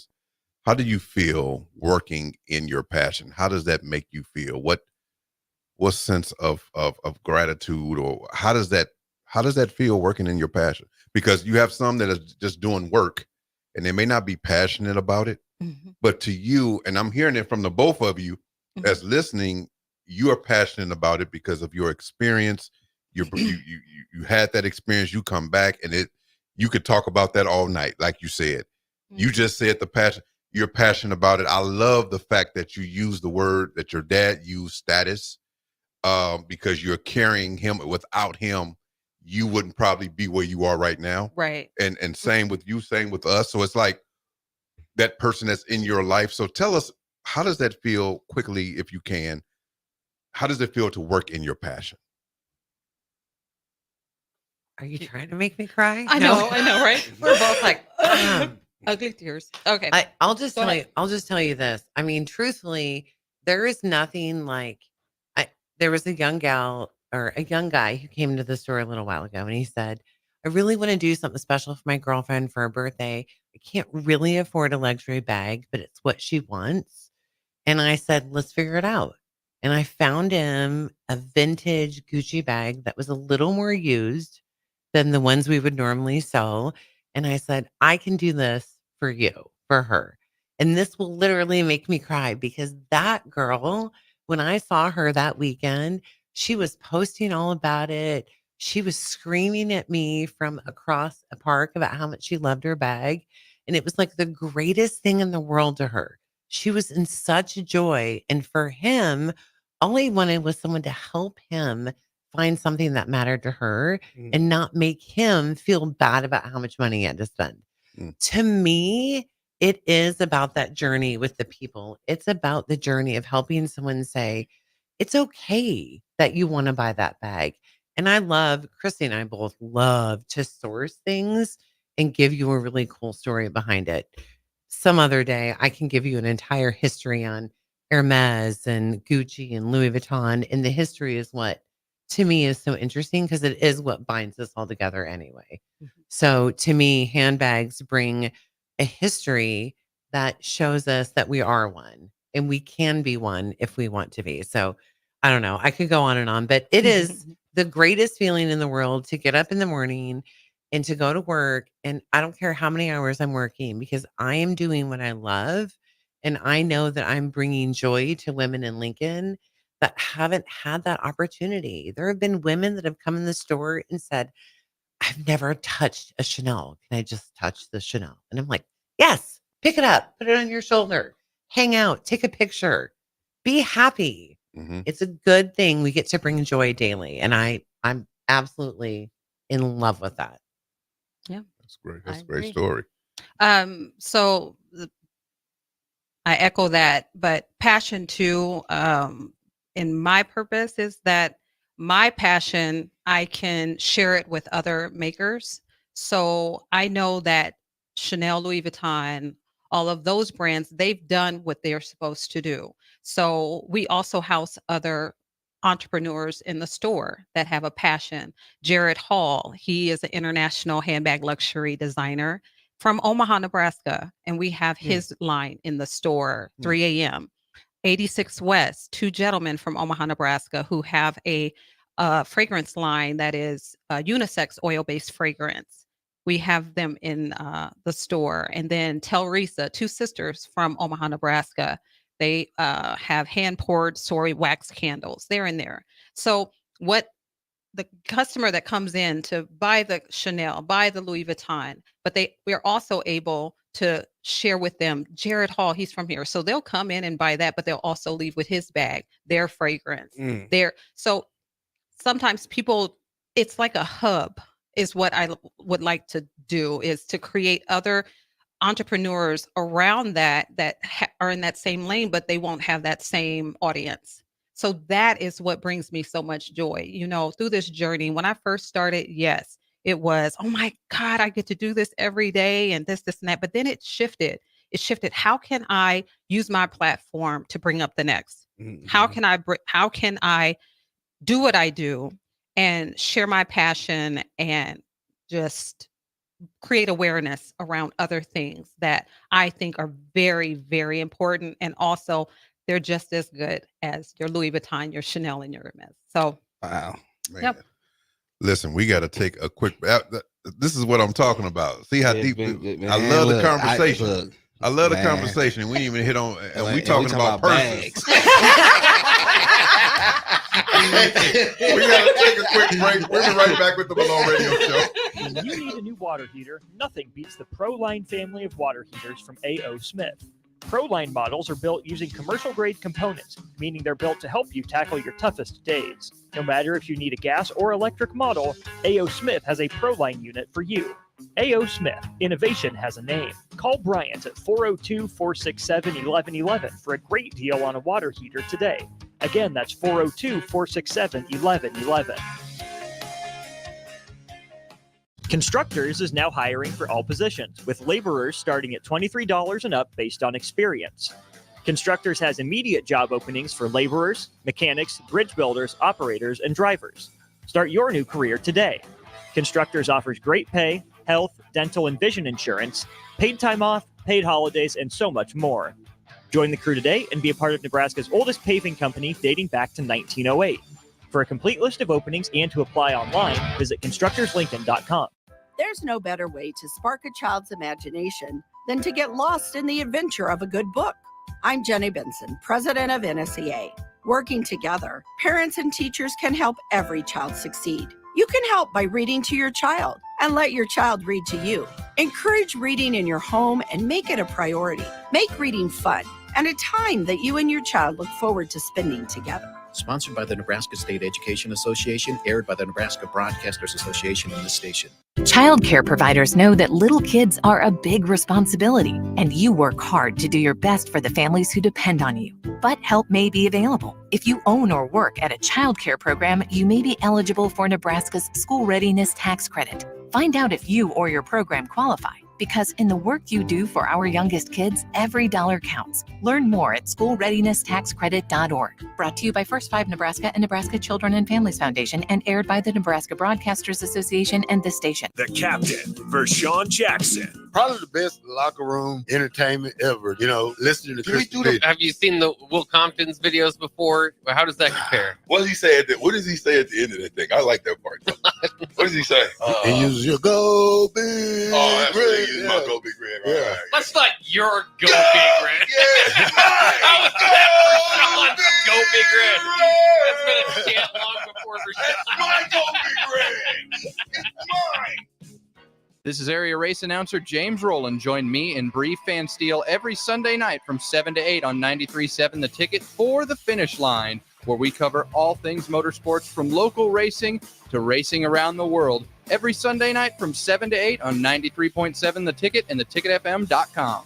How do you feel working in your passion? How does that make you feel? What sense of gratitude, or how does that feel working in your passion? Because you have some that are just doing work and they may not be passionate about it, but to you, and I'm hearing it from the both of you as listening, you are passionate about it because of your experience. You had that experience, you come back and you could talk about that all night. Like you said, you just said the passion, you're passionate about it. I love the fact that you use the word that your dad used, status. Because you're carrying him. Without him, you wouldn't probably be where you are right now. Right. And same with you, same with us. So it's like that person that's in your life. So tell us, how does that feel, quickly, if you can? How does it feel to work in your passion? Are you trying to make me cry? I know, right? We're both like ugly tears. Okay. I'll just tell you this. I mean, truthfully, there is nothing like. There was a young gal or a young guy who came into the store a little while ago, and he said, "I really want to do something special for my girlfriend for her birthday. I can't really afford a luxury bag, but it's what she wants." And I said, "Let's figure it out." And I found him a vintage Gucci bag that was a little more used than the ones we would normally sell. And I said, "I can do this for you, for her. And this will literally make me cry," because that girl, when I saw her that weekend, she was posting all about it. She was screaming at me from across a park about how much she loved her bag. And it was like the greatest thing in the world to her. She was in such joy. And for him, all he wanted was someone to help him find something that mattered to her and not make him feel bad about how much money he had to spend. To me, it is about that journey with the people. It's about the journey of helping someone say, it's okay that you want to buy that bag. And I love, Christy and I both love to source things and give you a really cool story behind it. Some other day, I can give you an entire history on Hermes and Gucci and Louis Vuitton. And the history is what, to me, is so interesting because it is what binds us all together anyway. So to me, handbags bring a history that shows us that we are one and we can be one if we want to be. So I don't know. I could go on and on, but it is the greatest feeling in the world to get up in the morning and to go to work. And I don't care how many hours I'm working because I am doing what I love. And I know that I'm bringing joy to women in Lincoln that haven't had that opportunity. There have been women that have come in the store and said, I've never touched a Chanel. Can I just touch the Chanel? And I'm like, yes, pick it up, put it on your shoulder, hang out, take a picture, be happy. It's a good thing. We get to bring joy daily. And I'm absolutely in love with that. Yeah. That's great. That's a great story. So I echo that, but passion too, in my purpose is that my passion, I can share it with other makers. So I know that Chanel, Louis Vuitton, all of those brands, they've done what they're supposed to do. So we also house other entrepreneurs in the store that have a passion. Jared Hall, he is an international handbag luxury designer from Omaha, Nebraska, and we have his line in the store, 3 a.m. 86 West, two gentlemen from Omaha, Nebraska, who have a fragrance line that is unisex oil-based fragrance. We have them in the store. And then Telrisa, two sisters from Omaha, Nebraska. They have hand-poured soy wax candles. They're in there. So what the customer that comes in to buy the Chanel, buy the Louis Vuitton, but we're also able to share with them Jared Hall, he's from here. So they'll come in and buy that, but they'll also leave with his bag, their fragrance, so sometimes people, it's like a hub is what I would like to do, is to create other entrepreneurs around that are in that same lane, but they won't have that same audience. So that is what brings me so much joy, through this journey. When I first started, yes, it was, oh my God, I get to do this every day and this and that. But then it shifted. How can I use my platform to bring up the next? How can I do what I do and share my passion and just create awareness around other things that I think are very, very important. And also they're just as good as your Louis Vuitton, your Chanel, and your Hermes. So, wow. Man. Yep. Listen, we got to take a quick, this is what I'm talking about. See how deep, I love the conversation. I love the conversation. We didn't even hit on, and we talking about bags. We gotta take a quick break. We'll be right back with the Malone Radio Show. When you need a new water heater, nothing beats the ProLine family of water heaters from A.O. Smith. ProLine models are built using commercial-grade components, meaning they're built to help you tackle your toughest days. No matter if you need a gas or electric model, A.O. Smith has a ProLine unit for you. A.O. Smith, innovation has a name. Call Bryant at 402-467-1111 for a great deal on a water heater today. Again, that's 402-467-1111. Constructors is now hiring for all positions, with laborers starting at $23 and up based on experience. Constructors has immediate job openings for laborers, mechanics, bridge builders, operators, and drivers. Start your new career today. Constructors offers great pay, health, dental, and vision insurance, paid time off, paid holidays, and so much more. Join the crew today and be a part of Nebraska's oldest paving company dating back to 1908. For a complete list of openings and to apply online, visit constructorslincoln.com. There's no better way to spark a child's imagination than to get lost in the adventure of a good book. I'm Jenny Benson, president of NSEA. Working together, parents and teachers can help every child succeed. You can help by reading to your child and let your child read to you. Encourage reading in your home and make it a priority. Make reading fun and a time that you and your child look forward to spending together. sponsored by the Nebraska State Education Association, aired by the Nebraska Broadcasters Association and the station. Childcare providers know that little kids are a big responsibility, and you work hard to do your best for the families who depend on you. But help may be available. If you own or work at a childcare program, you may be eligible for Nebraska's School Readiness Tax Credit. Find out if you or your program qualify, because in the work you do for our youngest kids, every dollar counts. Learn more at schoolreadiness.taxcredit.org. Brought to you by First 5 Nebraska and Nebraska Children and Families Foundation, and aired by the Nebraska Broadcasters Association and this station. The captain, Vershawn Jackson. Probably the best locker room entertainment ever. You know, listening to Chris. Have you seen the Will Compton's videos before? How does that compare? What does he say what does he say at the end of that thing? I like that part. What does he say? He uses your go big. Oh, that's red. what he uses, my go big red. Right, right. That's not your go big red. How was that Vershawn's go big red? That's been a chant long before Vershawn. That's my go big red. It's mine. This is area race announcer James Rowland. Join me and Bree Fansteel every Sunday night from 7 to 8 on 93.7 The Ticket for The Finish Line, where we cover all things motorsports from local racing to racing around the world. Every Sunday night from 7 to 8 on 93.7 The Ticket and theticketfm.com.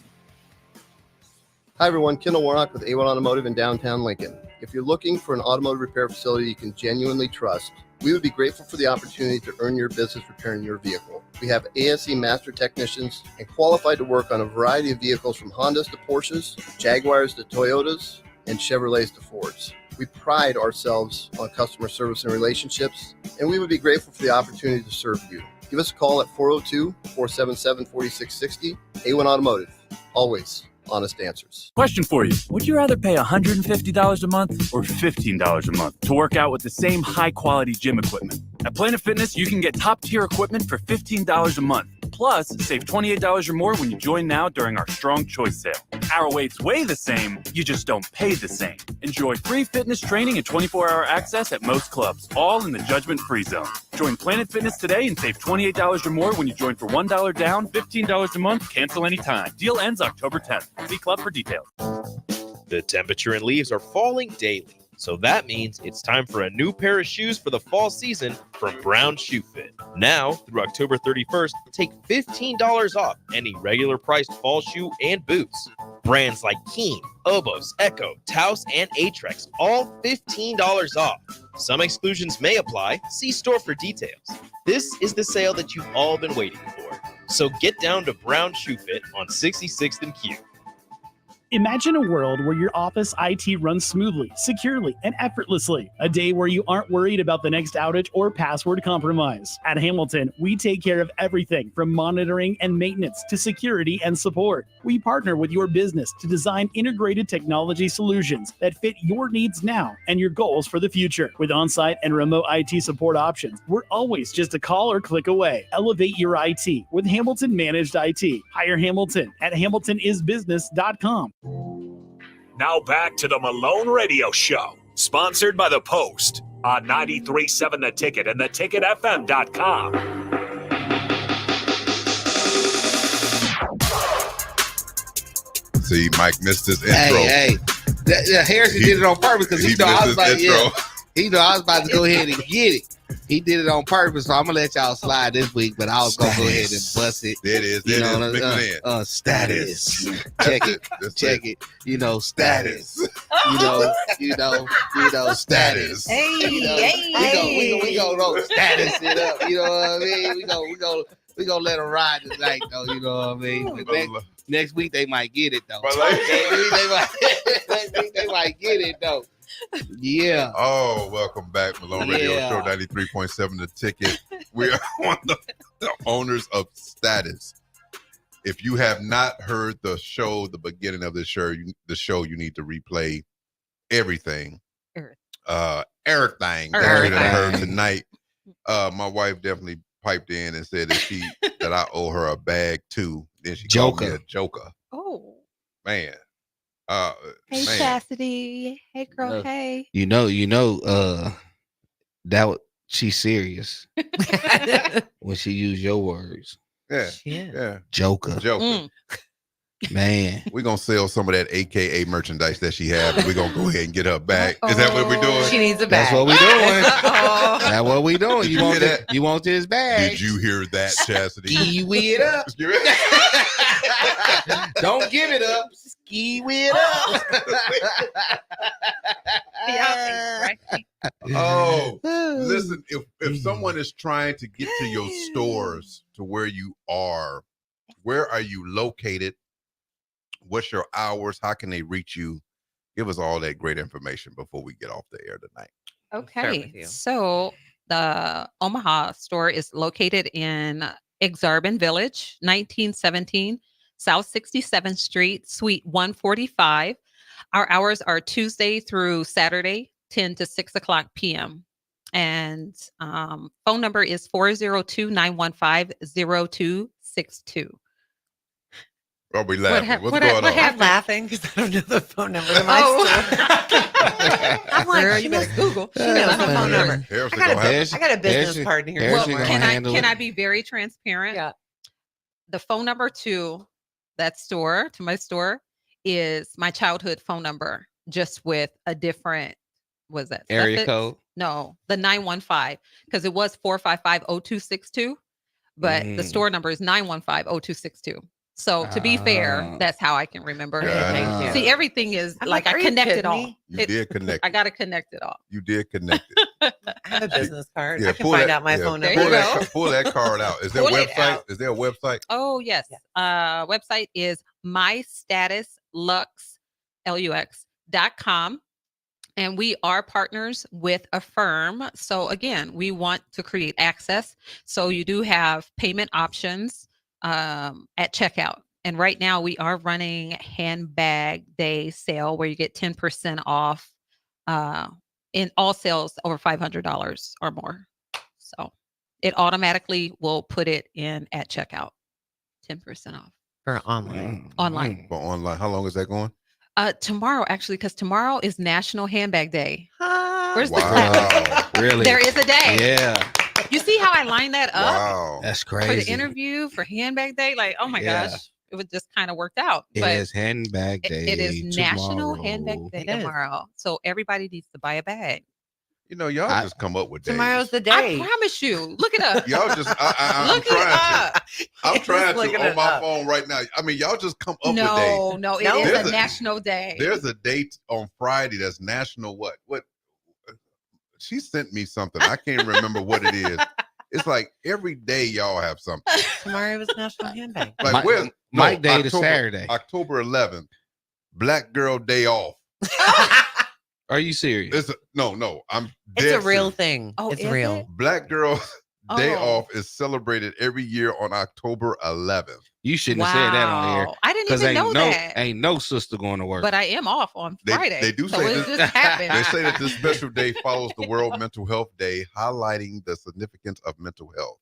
Hi, everyone. Kendall Warnock with A1 Automotive in downtown Lincoln. If you're looking for an automotive repair facility you can genuinely trust, we would be grateful for the opportunity to earn your business repairing your vehicle. We have ASE master technicians and qualified to work on a variety of vehicles from Hondas to Porsches, Jaguars to Toyotas, and Chevrolets to Fords. We pride ourselves on customer service and relationships, and we would be grateful for the opportunity to serve you. Give us a call at 402-477-4660. A1 Automotive. Always honest answers. Question for you. Would you rather pay $150 a month or $15 a month to work out with the same high-quality gym equipment? At Planet Fitness, you can get top-tier equipment for $15 a month. Plus, save $28 or more when you join now during our Strong Choice sale. Our weights weigh the same, you just don't pay the same. Enjoy free fitness training and 24-hour access at most clubs, all in the judgment-free zone. Join Planet Fitness today and save $28 or more when you join for $1 down, $15 a month, cancel anytime. Deal ends October 10th. See club for details. The temperature and leaves are falling daily, so that means it's time for a new pair of shoes for the fall season from Brown Shoe Fit. Now, through October 31st, take $15 off any regular priced fall shoe and boots. Brands like Keen, Obos, Echo, Taos, and Atrex, all $15 off. Some exclusions may apply. See store for details. This is the sale that you've all been waiting for. So get down to Brown Shoe Fit on 66th and Q. Imagine a world where your office IT runs smoothly, securely, and effortlessly. A day where you aren't worried about the next outage or password compromise. At Hamilton, we take care of everything from monitoring and maintenance to security and support. We partner with your business to design integrated technology solutions that fit your needs now and your goals for the future. With on-site and remote IT support options, we're always just a call or click away. Elevate your IT with Hamilton Managed IT. Hire Hamilton at hamiltonisbusiness.com. Now back to the Malone Radio Show, sponsored by The Post on 93.7 The Ticket and theticketfm.com. See, Mike missed his intro. Hey, Harrison did it on purpose because he know I was about to go ahead and get it. He did it on purpose, so I'm gonna let y'all slide this week. But I was gonna go ahead and bust it. There it is. Status. Check it. Check it. You know, status. You know, status. Hey, we gonna know status it up. You know what I mean? We gonna let them ride tonight, though. You know what I mean? But next week they might get it though. They might get it though. Yeah. Oh, welcome back, Malone Radio Show 93.7 The Ticket. We are one of the owners of Status. If you have not heard the show, the beginning of the show, you need to replay everything. Everything that you heard tonight. My wife definitely piped in and said that I owe her a bag too. Then she called me a joker. Oh, man. Hey, man. Chastity. Hey, girl. Hey. You know, she's serious when she used your words. Yeah. Joker. Man, we're gonna sell some of that AKA merchandise that she had, but we're gonna go ahead and get her back. Is that what we're doing? She needs a bag. That's what we doing. That's what we doing. You want that? You want this bag? Did you hear that, Chastity? Ski it up. Don't give it up. Ski it up. Oh, listen, if someone is trying to get to your stores to where you are, where are you located? What's your hours? How can they reach you? Give us all that great information before we get off the air tonight. Okay. So the Omaha store is located in Exarban Village, 1917 South 67th Street, Suite 145. Our hours are Tuesday through Saturday, 10 to 6 o'clock p.m. And phone number is 402-915-0262. Are we laughing? What's going on? I'm laughing because I don't know the phone number to my store. I'm like, she must Google. She knows the phone number. I got a business card here. Well, can I be very transparent? Yeah. The phone number to my store is my childhood phone number, just with a different, was that area code? No, the 915, because it was 455-0262, but the store number is 915-0262. So to be fair, that's how I can remember. Thank you. See, everything is like I connect it all. You did connect. I got to connect it all. You did connect it. I have a business card. Yeah, I can find out my phone number. Pull that card out. Is there a website? Is there a website? Oh, yes. Website is mystatusLux.com. And we are partners with Affirm. So again, we want to create access. So you do have payment options at checkout. And right now we are running handbag day sale where you get 10% off in all sales over $500 or more. So it automatically will put it in at checkout, 10% off. For online. Online. For online. How long is that going? Tomorrow, actually, because tomorrow is National Handbag Day. Where's the really? There is a day. Yeah. You see how I lined that up? Wow. That's For crazy. the interview, for handbag day? Like, oh my Yeah. gosh. It was just kind of worked out. It is handbag day. It is National Handbag Day It is. tomorrow. So everybody needs to buy a bag. You know, y'all just come up with days. Tomorrow's the day. I promise you. Look it up. Y'all just, I'm Look it trying up. to. I'm trying looking to on it my up. phone right now. I mean, y'all just come up with days. No, it No. is There's a a- national day. There's a date on Friday that's National what? What? She sent me something. I can't remember what it is. It's like every day y'all have something. Tomorrow was National Handbag. Like where's Mike Day to Saturday. October 11th, Black Girl Day Off. Are you serious? No. I'm It's dead a real serious. thing. Oh, It's is real. it? Black Girl Day Oh. Off is celebrated every year on October 11th. You shouldn't have said that on here. Wow. I didn't 'Cause even ain't know that. Ain't no sister going to work. But I am off on Friday. They do so say it this. just happened. They say that this special day follows the World Mental Health Day, highlighting the significance of mental health.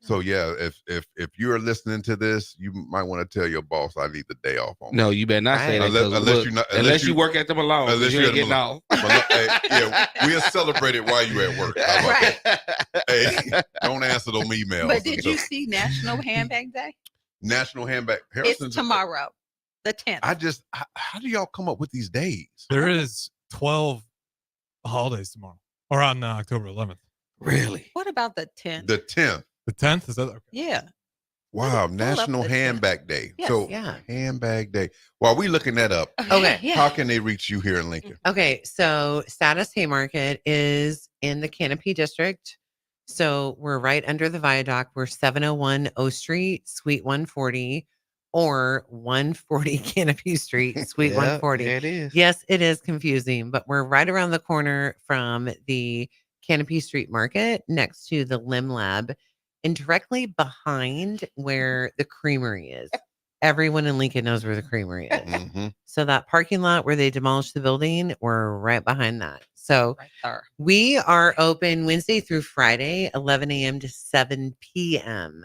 So yeah, if you're listening to this, you might want to tell your boss I need the day off on. No, you better not say that. Unless you work at the Malone. Unless You you're ain't getting off. We'll celebrate it while you at work. How about that? Hey, don't answer them emails. But did you see National Handbag Day? National Handbag? It's Harrison's tomorrow, the 10th. How do y'all come up with these days? There is 12 holidays tomorrow, or on October 11th. Really? What about the 10th? The 10th. The 10th? Is that okay? Yeah. Wow, pull National up the Handbag Day. Yes, So yeah. Handbag Day. While we looking that up, Okay. Yeah. how can they reach you here in Lincoln? Okay, so Status Haymarket is in the Canopy District. So we're right under the viaduct. We're 701 O Street, Suite 140, or 140 Canopy Street, Suite Yep, 140. there it is. Yes, it is confusing, but we're right around the corner from the Canopy Street Market next to the Limb Lab and directly behind where the creamery is. Everyone in Lincoln knows where the creamery is. Mm-hmm. So that parking lot where they demolished the building, we're right behind that. So Right there. we are open Wednesday through Friday, 11 a.m. to 7 p.m.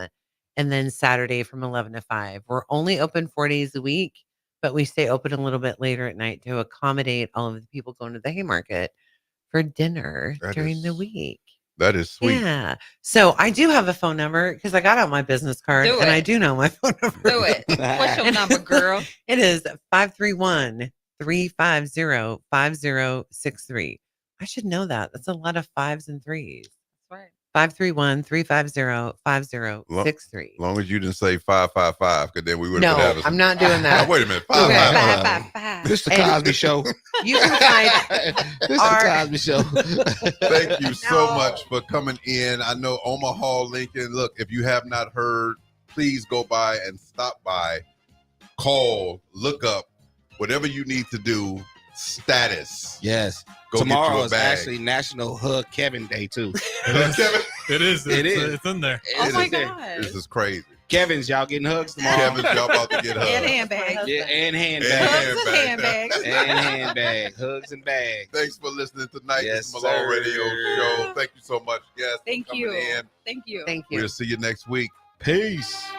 And then Saturday from 11 to 5. We're only open 4 days a week, but we stay open a little bit later at night to accommodate all of the people going to the Haymarket for dinner during the week. That is sweet. Yeah. So I do have a phone number because I got out my business card and I do know my phone number. Do it. What's your number, girl? It is 531-350-5063. I should know that. That's a lot of 5s and 3s. That's right. 531-350-5063. Long as you didn't say 555, because then we would have No, I'm not doing that. Wait a minute. 555. This the Cosby Show. You can find This the Cosby Show. Thank you so much for coming in. I know Omaha, Lincoln. Look, if you have not heard, please go by and stop by. Call, look up, whatever you need to do. Status. Yes. Go Tomorrow get you a is bag. actually National Hug Kevin Day too. It is. It's in there. Oh my God. This is crazy. Kevin's, y'all getting hugs tomorrow. Kevin's, y'all about to get hugs. And handbags. Yeah, and handbags. Hugs and handbags. And handbags. Hugs and bags. Thanks for listening tonight. Yes, This Malone sir. Radio Show. Thank you so much, guys. Thank for you. coming in. Thank you. Thank you. We'll see you next week. Peace.